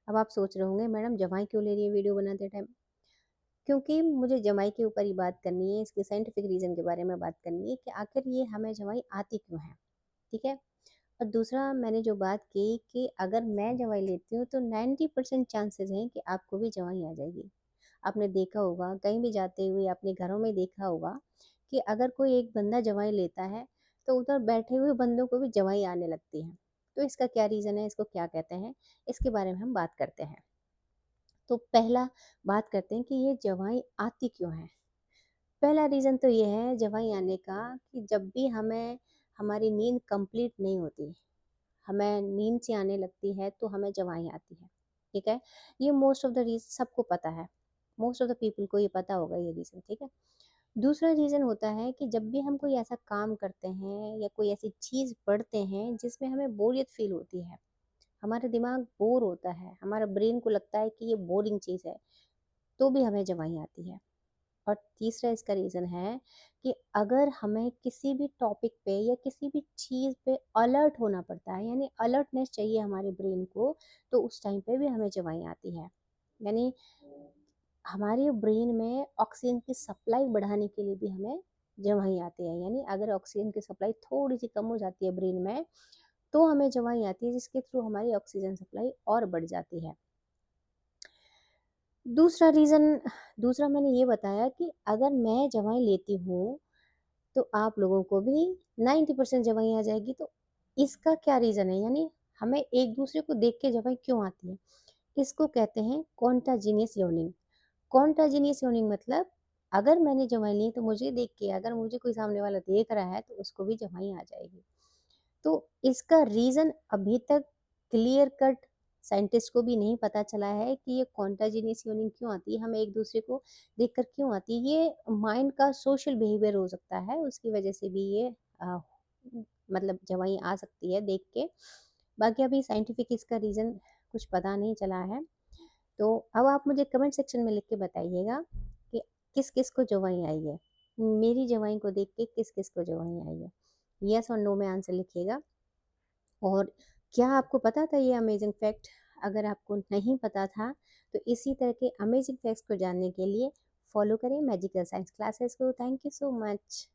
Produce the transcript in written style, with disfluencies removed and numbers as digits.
अब आप सोच रहे होंगे मैडम जवाई क्यों ले रही है वीडियो बनाते टाइम? क्योंकि मुझे जवाई के ऊपर ही बात करनी है, इसके साइंटिफिक रीज़न के बारे में बात करनी है कि आखिर ये हमें जवाई आती क्यों है, ठीक है? और दूसरा मैंने जो बात की कि अगर मैं जवाई लेती हूँ तो 90% चांसेस हैं कि आपको भी जवाई आ जाएगी। आपने देखा होगा कहीं भी जाते हुए अपने घरों में देखा होगा कि अगर कोई एक बंदा जवाई लेता है तो उधर बैठे हुए बंदों को भी जवाई आने लगती है। तो इसका क्या रीज़न है, इसको क्या कहते हैं, इसके बारे में हम बात करते हैं। तो पहला बात करते हैं कि ये जवाई आती क्यों है। पहला रीज़न तो ये है जवाई आने का कि जब भी हमें हमारी नींद कंप्लीट नहीं होती, हमें नींद से आने लगती है तो हमें जवाई आती है, ठीक है? ये मोस्ट ऑफ द रीज़न सबको पता है, मोस्ट ऑफ द पीपल को ये पता होगा ये रीज़न, ठीक है? दूसरा रीज़न होता है कि जब भी हम कोई ऐसा काम करते हैं या कोई ऐसी चीज़ पढ़ते हैं जिसमें हमें बोरियत फ़ील होती है, हमारा दिमाग बोर होता है, हमारा ब्रेन को लगता है कि ये बोरिंग चीज़ है, तो भी हमें जवाई आती है। और तीसरा इसका रीज़न है कि अगर हमें किसी भी टॉपिक पे या किसी भी चीज़ पे अलर्ट होना पड़ता है, यानी अलर्टनेस चाहिए हमारे ब्रेन को, तो उस टाइम पे भी हमें जवाई आती है। यानी हमारे ब्रेन में ऑक्सीजन की सप्लाई बढ़ाने के लिए भी हमें जवाई आती है। यानी अगर ऑक्सीजन की सप्लाई थोड़ी सी कम हो जाती है ब्रेन में तो हमें जवाई आती है, जिसके थ्रू हमारी ऑक्सीजन सप्लाई और बढ़ जाती है। दूसरा रीज़न, दूसरा मैंने ये बताया कि अगर मैं जवाई लेती हूँ तो आप लोगों को भी 90% जवाई आ जाएगी। तो इसका क्या रीज़न है, यानी हमें एक दूसरे को देख के जवाई क्यों आती है? इसको कहते हैं कॉन्टाजिनियस योनिंग। कॉन्टाजिनियस योनिंग मतलब अगर मैंने जवाई ली तो मुझे देख के अगर मुझे कोई सामने वाला देख रहा है तो उसको भी जवाई आ जाएगी। तो इसका रीज़न अभी तक क्लियर कट साइंटिस्ट को भी नहीं पता चला है कि ये कॉन्टाजिनियस यूनिंग क्यों आती है, हमें एक दूसरे को देखकर क्यों आती है। ये माइंड का सोशल बिहेवियर हो सकता है, उसकी वजह से भी ये अ, मतलब जवाई आ सकती है देख के। बाकी अभी साइंटिफिक इसका रीज़न कुछ पता नहीं चला है। तो अब आप मुझे कमेंट सेक्शन में लिख के बताइएगा कि किस किस को जवाई आई है, मेरी जवाई को देख के किस किस को जवाई आई है। यस और नो में आंसर लिखिएगा। और क्या आपको पता था ये अमेजिंग फैक्ट? अगर आपको नहीं पता था तो इसी तरह के अमेजिंग फैक्ट्स को जानने के लिए फॉलो करें मैजिकल साइंस क्लासेस को। Thank you so much.